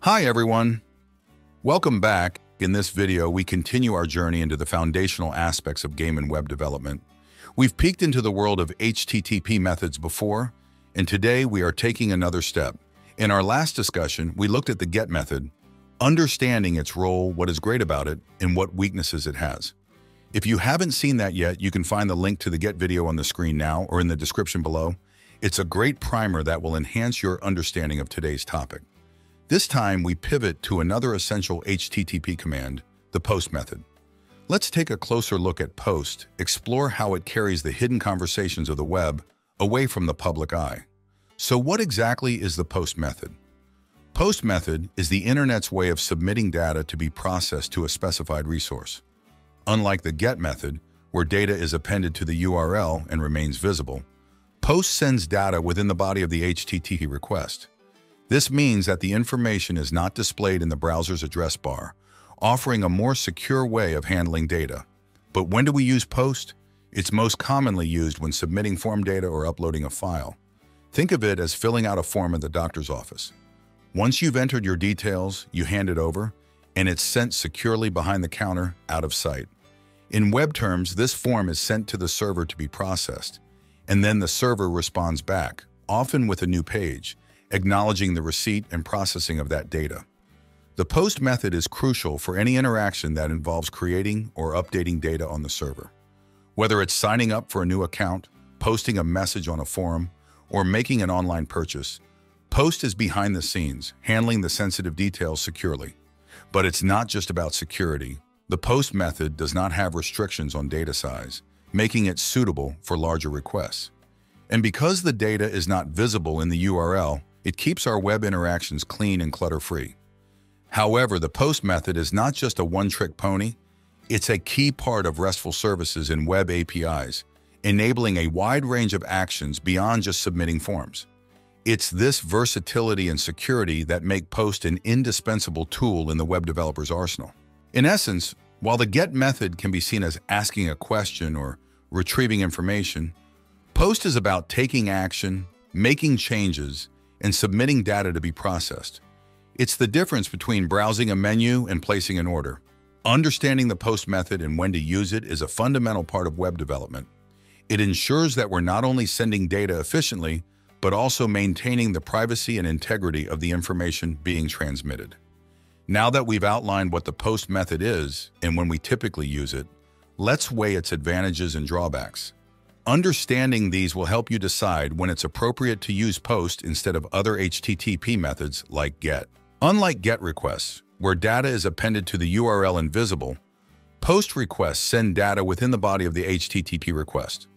Hi everyone! Welcome back. In this video, we continue our journey into the foundational aspects of game and web development. We've peeked into the world of HTTP methods before, and today we are taking another step. In our last discussion, we looked at the GET method, understanding its role, what is great about it, and what weaknesses it has. If you haven't seen that yet, you can find the link to the GET video on the screen now or in the description below. It's a great primer that will enhance your understanding of today's topic. This time, we pivot to another essential HTTP command, the POST method. Let's take a closer look at POST, explore how it carries the hidden conversations of the web away from the public eye. So what exactly is the POST method? POST method is the internet's way of submitting data to be processed to a specified resource. Unlike the GET method, where data is appended to the URL and remains visible, POST sends data within the body of the HTTP request. This means that the information is not displayed in the browser's address bar, offering a more secure way of handling data. But when do we use POST? It's most commonly used when submitting form data or uploading a file. Think of it as filling out a form at the doctor's office. Once you've entered your details, you hand it over, and it's sent securely behind the counter, out of sight. In web terms, this form is sent to the server to be processed, and then the server responds back, often with a new page, acknowledging the receipt and processing of that data. The POST method is crucial for any interaction that involves creating or updating data on the server. Whether it's signing up for a new account, posting a message on a forum, or making an online purchase, POST is behind the scenes, handling the sensitive details securely. But it's not just about security. The POST method does not have restrictions on data size, making it suitable for larger requests. And because the data is not visible in the URL, it keeps our web interactions clean and clutter-free. However, the POST method is not just a one-trick pony. It's a key part of RESTful services and web APIs, enabling a wide range of actions beyond just submitting forms. It's this versatility and security that make POST an indispensable tool in the web developer's arsenal. In essence, while the GET method can be seen as asking a question or retrieving information, POST is about taking action, making changes, and submitting data to be processed. It's the difference between browsing a menu and placing an order. Understanding the POST method and when to use it is a fundamental part of web development. It ensures that we're not only sending data efficiently, but also maintaining the privacy and integrity of the information being transmitted. Now that we've outlined what the POST method is and when we typically use it, let's weigh its advantages and drawbacks. Understanding these will help you decide when it's appropriate to use POST instead of other HTTP methods like GET. Unlike GET requests, where data is appended to the URL and visible, POST requests send data within the body of the HTTP request.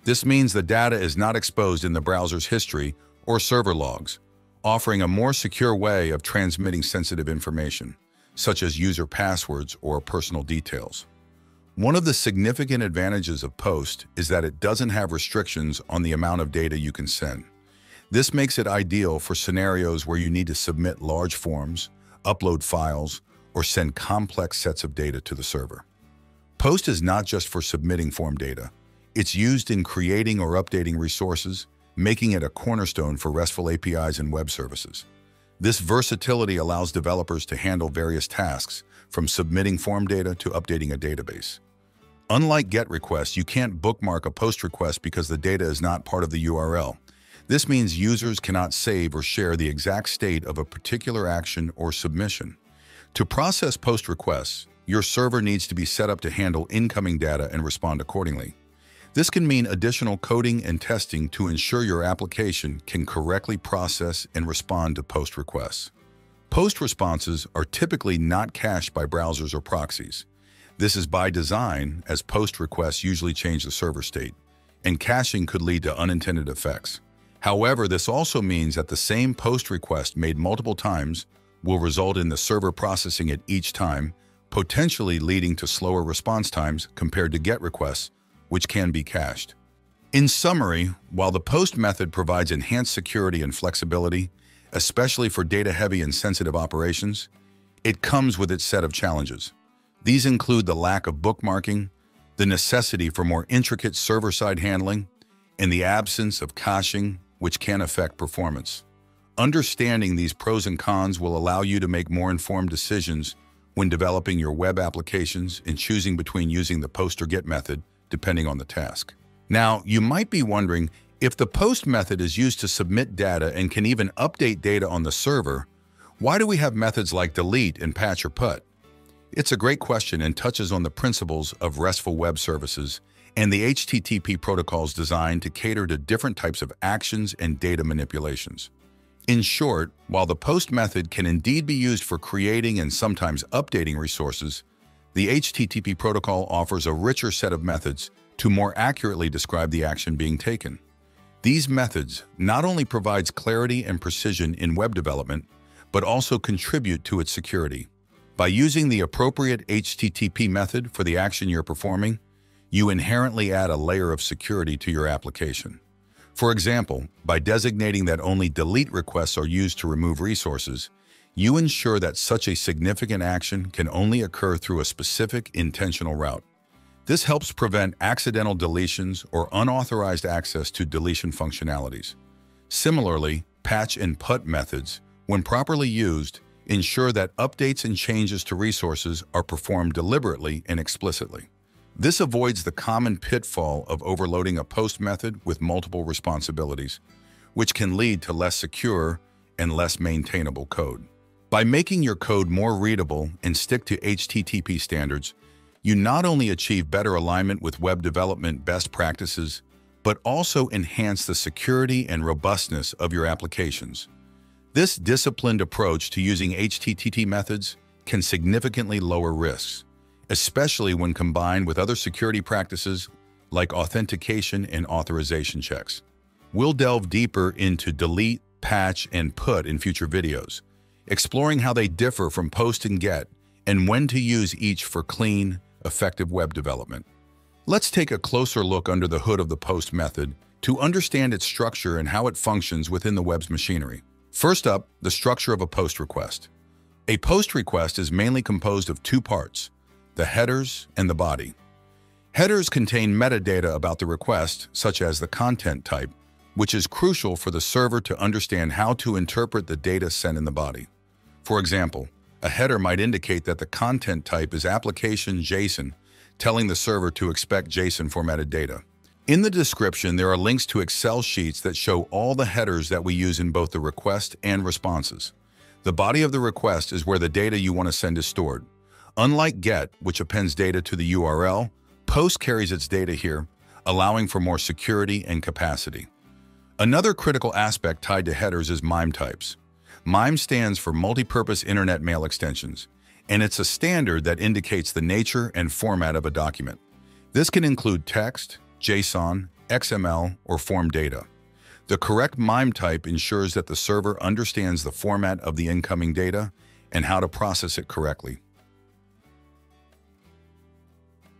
This means the data is not exposed in the browser's history or server logs, offering a more secure way of transmitting sensitive information, such as user passwords or personal details. One of the significant advantages of POST is that it doesn't have restrictions on the amount of data you can send. This makes it ideal for scenarios where you need to submit large forms, upload files, or send complex sets of data to the server. POST is not just for submitting form data. It's used in creating or updating resources, making it a cornerstone for RESTful APIs and web services. This versatility allows developers to handle various tasks, from submitting form data to updating a database. Unlike GET requests, you can't bookmark a POST request because the data is not part of the URL. This means users cannot save or share the exact state of a particular action or submission. To process POST requests, your server needs to be set up to handle incoming data and respond accordingly. This can mean additional coding and testing to ensure your application can correctly process and respond to POST requests. POST responses are typically not cached by browsers or proxies. This is by design, as POST requests usually change the server state, and caching could lead to unintended effects. However, this also means that the same POST request made multiple times will result in the server processing it each time, potentially leading to slower response times compared to GET requests, which can be cached. In summary, while the POST method provides enhanced security and flexibility, especially for data-heavy and sensitive operations, it comes with its set of challenges. These include the lack of bookmarking, the necessity for more intricate server-side handling, and the absence of caching, which can affect performance. Understanding these pros and cons will allow you to make more informed decisions when developing your web applications and choosing between using the post or get method, depending on the task. Now, you might be wondering, if the post method is used to submit data and can even update data on the server, why do we have methods like delete and patch or put? It's a great question and touches on the principles of RESTful web services and the HTTP protocols designed to cater to different types of actions and data manipulations. In short, while the post method can indeed be used for creating and sometimes updating resources, the HTTP protocol offers a richer set of methods to more accurately describe the action being taken. These methods not only provides clarity and precision in web development, but also contribute to its security. By using the appropriate HTTP method for the action you're performing, you inherently add a layer of security to your application. For example, by designating that only delete requests are used to remove resources, you ensure that such a significant action can only occur through a specific intentional route. This helps prevent accidental deletions or unauthorized access to deletion functionalities. Similarly, patch and put methods, when properly used, ensure that updates and changes to resources are performed deliberately and explicitly. This avoids the common pitfall of overloading a post method with multiple responsibilities, which can lead to less secure and less maintainable code. By making your code more readable and stick to HTTP standards, you not only achieve better alignment with web development best practices, but also enhance the security and robustness of your applications. This disciplined approach to using HTTP methods can significantly lower risks, especially when combined with other security practices like authentication and authorization checks. We'll delve deeper into delete, patch, and put in future videos, exploring how they differ from post and get and when to use each for clean, effective web development. Let's take a closer look under the hood of the post method to understand its structure and how it functions within the web's machinery. First up, the structure of a post request. A post request is mainly composed of two parts: the headers and the body. Headers contain metadata about the request, such as the content type, which is crucial for the server to understand how to interpret the data sent in the body. For example, a header might indicate that the content type is application JSON, telling the server to expect JSON formatted data. In the description, there are links to Excel sheets that show all the headers that we use in both the request and responses. The body of the request is where the data you want to send is stored. Unlike GET, which appends data to the URL, POST carries its data here, allowing for more security and capacity. Another critical aspect tied to headers is MIME types. MIME stands for Multipurpose Internet Mail Extensions, and it's a standard that indicates the nature and format of a document. This can include text, JSON, XML, or form data. The correct MIME type ensures that the server understands the format of the incoming data and how to process it correctly.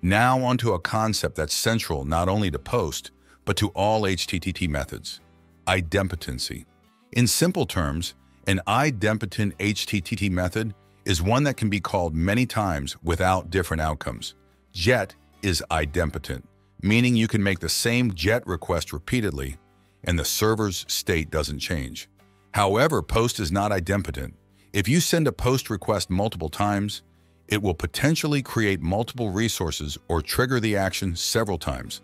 Now onto a concept that's central not only to POST, but to all HTTP methods: idempotency. In simple terms, an idempotent HTTP method is one that can be called many times without different outcomes. GET is idempotent, meaning you can make the same GET request repeatedly and the server's state doesn't change. However, POST is not idempotent. If you send a POST request multiple times, it will potentially create multiple resources or trigger the action several times,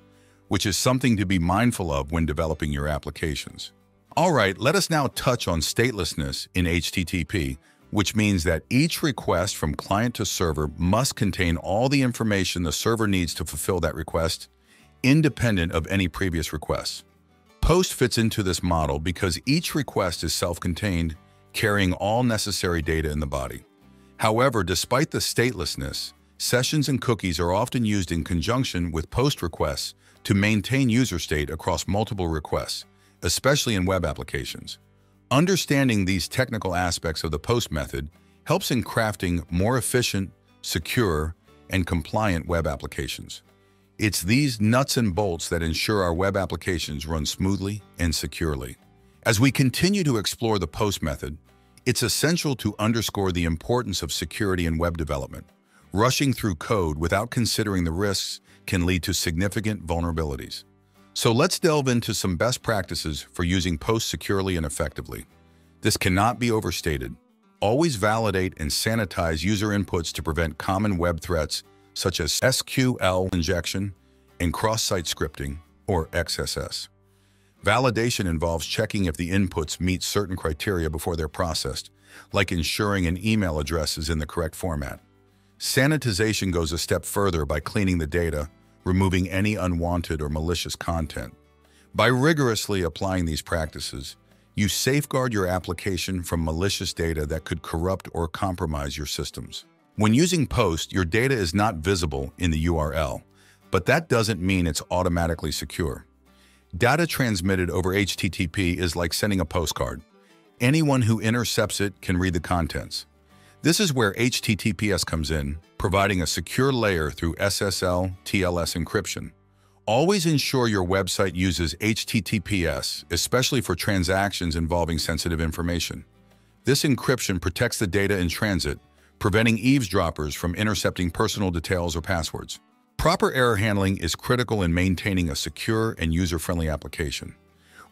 which is something to be mindful of when developing your applications. All right, let us now touch on statelessness in HTTP, which means that each request from client to server must contain all the information the server needs to fulfill that request, independent of any previous requests. POST fits into this model because each request is self-contained, carrying all necessary data in the body. However, despite the statelessness, sessions and cookies are often used in conjunction with POST requests to maintain user state across multiple requests, especially in web applications. Understanding these technical aspects of the POST method helps in crafting more efficient, secure, and compliant web applications. It's these nuts and bolts that ensure our web applications run smoothly and securely. As we continue to explore the POST method, it's essential to underscore the importance of security in web development. Rushing through code without considering the risks can lead to significant vulnerabilities. So let's delve into some best practices for using POST securely and effectively. This cannot be overstated. Always validate and sanitize user inputs to prevent common web threats such as SQL injection and cross-site scripting, or XSS. Validation involves checking if the inputs meet certain criteria before they're processed, like ensuring an email address is in the correct format. Sanitization goes a step further by cleaning the data, removing any unwanted or malicious content. By rigorously applying these practices, you safeguard your application from malicious data that could corrupt or compromise your systems. When using POST, your data is not visible in the URL, but that doesn't mean it's automatically secure. Data transmitted over HTTP is like sending a postcard. Anyone who intercepts it can read the contents. This is where HTTPS comes in, providing a secure layer through SSL TLS encryption. Always ensure your website uses HTTPS, especially for transactions involving sensitive information. This encryption protects the data in transit, preventing eavesdroppers from intercepting personal details or passwords. Proper error handling is critical in maintaining a secure and user-friendly application.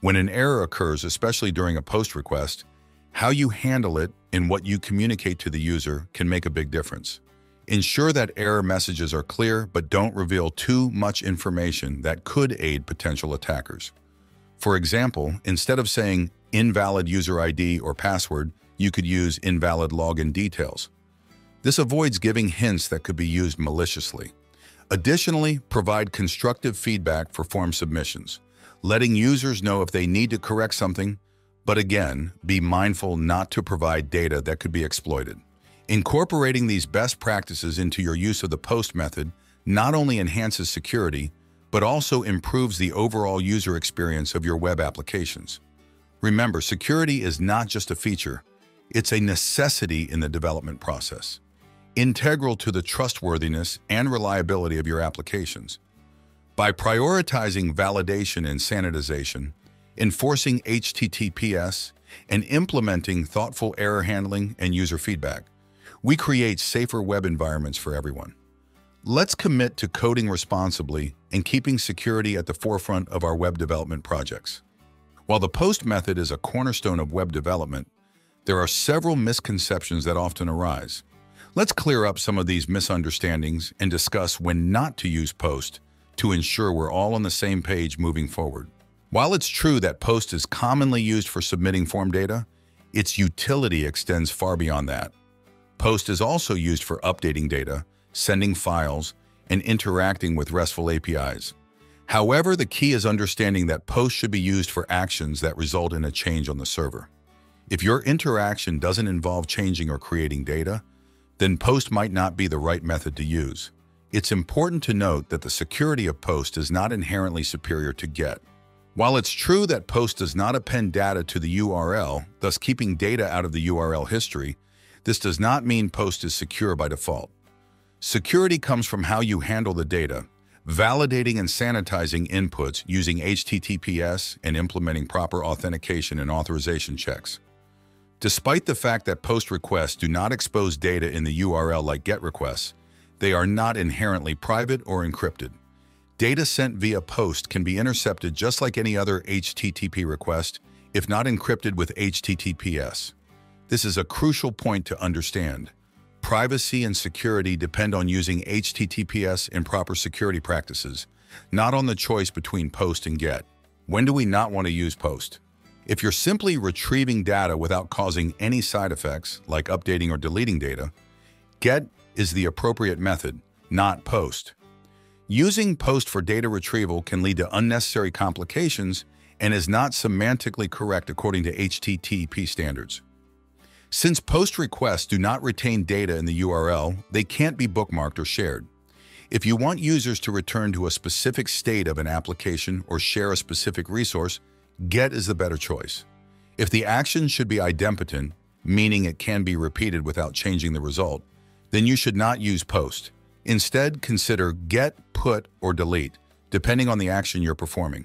When an error occurs, especially during a POST request, how you handle it and what you communicate to the user can make a big difference. Ensure that error messages are clear but don't reveal too much information that could aid potential attackers. For example, instead of saying invalid user ID or password, you could use invalid login details. This avoids giving hints that could be used maliciously. Additionally, provide constructive feedback for form submissions, letting users know if they need to correct something, but again, be mindful not to provide data that could be exploited. Incorporating these best practices into your use of the POST method not only enhances security, but also improves the overall user experience of your web applications. Remember, security is not just a feature, it's a necessity in the development process, integral to the trustworthiness and reliability of your applications. By prioritizing validation and sanitization, enforcing HTTPS, and implementing thoughtful error handling and user feedback, we create safer web environments for everyone. Let's commit to coding responsibly and keeping security at the forefront of our web development projects. While the POST method is a cornerstone of web development, there are several misconceptions that often arise. Let's clear up some of these misunderstandings and discuss when not to use POST to ensure we're all on the same page moving forward. While it's true that POST is commonly used for submitting form data, its utility extends far beyond that. POST is also used for updating data, sending files, and interacting with RESTful APIs. However, the key is understanding that POST should be used for actions that result in a change on the server. If your interaction doesn't involve changing or creating data, then POST might not be the right method to use. It's important to note that the security of POST is not inherently superior to GET. While it's true that POST does not append data to the URL, thus keeping data out of the URL history, this does not mean POST is secure by default. Security comes from how you handle the data, validating and sanitizing inputs using HTTPS and implementing proper authentication and authorization checks. Despite the fact that POST requests do not expose data in the URL like GET requests, they are not inherently private or encrypted. Data sent via POST can be intercepted just like any other HTTP request, if not encrypted with HTTPS. This is a crucial point to understand. Privacy and security depend on using HTTPS and proper security practices, not on the choice between POST and GET. When do we not want to use POST? If you're simply retrieving data without causing any side effects, like updating or deleting data, GET is the appropriate method, not POST. Using POST for data retrieval can lead to unnecessary complications and is not semantically correct according to HTTP standards. Since POST requests do not retain data in the URL, they can't be bookmarked or shared. If you want users to return to a specific state of an application or share a specific resource, GET is the better choice. If the action should be idempotent, meaning it can be repeated without changing the result, then you should not use POST. Instead, consider GET, PUT, or delete, depending on the action you're performing.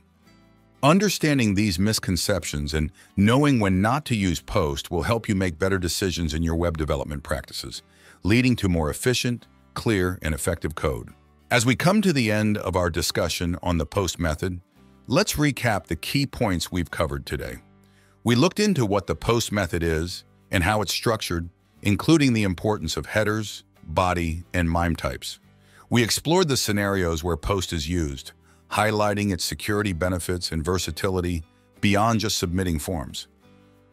Understanding these misconceptions and knowing when not to use POST will help you make better decisions in your web development practices, leading to more efficient, clear, and effective code. As we come to the end of our discussion on the POST method, let's recap the key points we've covered today. We looked into what the post method is and how it's structured, including the importance of headers, body, and MIME types. We explored the scenarios where post is used, highlighting its security benefits and versatility beyond just submitting forms.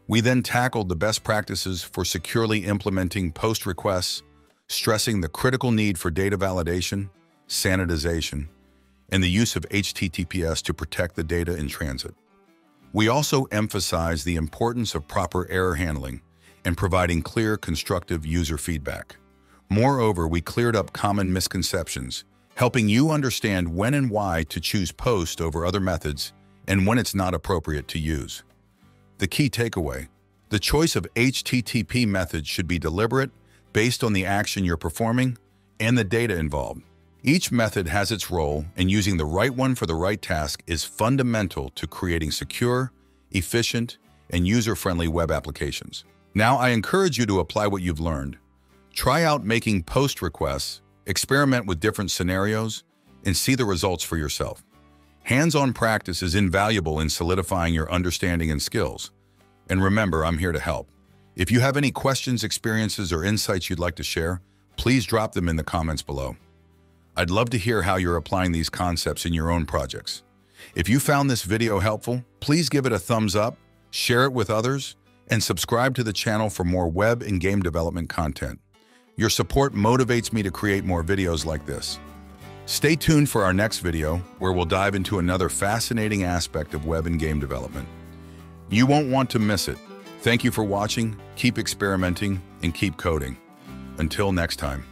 We then tackled the best practices for securely implementing post requests, stressing the critical need for data validation, sanitization, and the use of HTTPS to protect the data in transit. We also emphasized the importance of proper error handling and providing clear, constructive user feedback. Moreover, we cleared up common misconceptions, helping you understand when and why to choose post over other methods and when it's not appropriate to use. The key takeaway: the choice of HTTP methods should be deliberate, based on the action you're performing and the data involved. Each method has its role, and using the right one for the right task is fundamental to creating secure, efficient, and user-friendly web applications. Now, I encourage you to apply what you've learned. Try out making post requests, experiment with different scenarios, and see the results for yourself. Hands-on practice is invaluable in solidifying your understanding and skills. And remember, I'm here to help. If you have any questions, experiences, or insights you'd like to share, please drop them in the comments below. I'd love to hear how you're applying these concepts in your own projects. If you found this video helpful, please give it a thumbs up, share it with others, and subscribe to the channel for more web and game development content. Your support motivates me to create more videos like this. Stay tuned for our next video, where we'll dive into another fascinating aspect of web and game development. You won't want to miss it. Thank you for watching, keep experimenting, and keep coding. Until next time.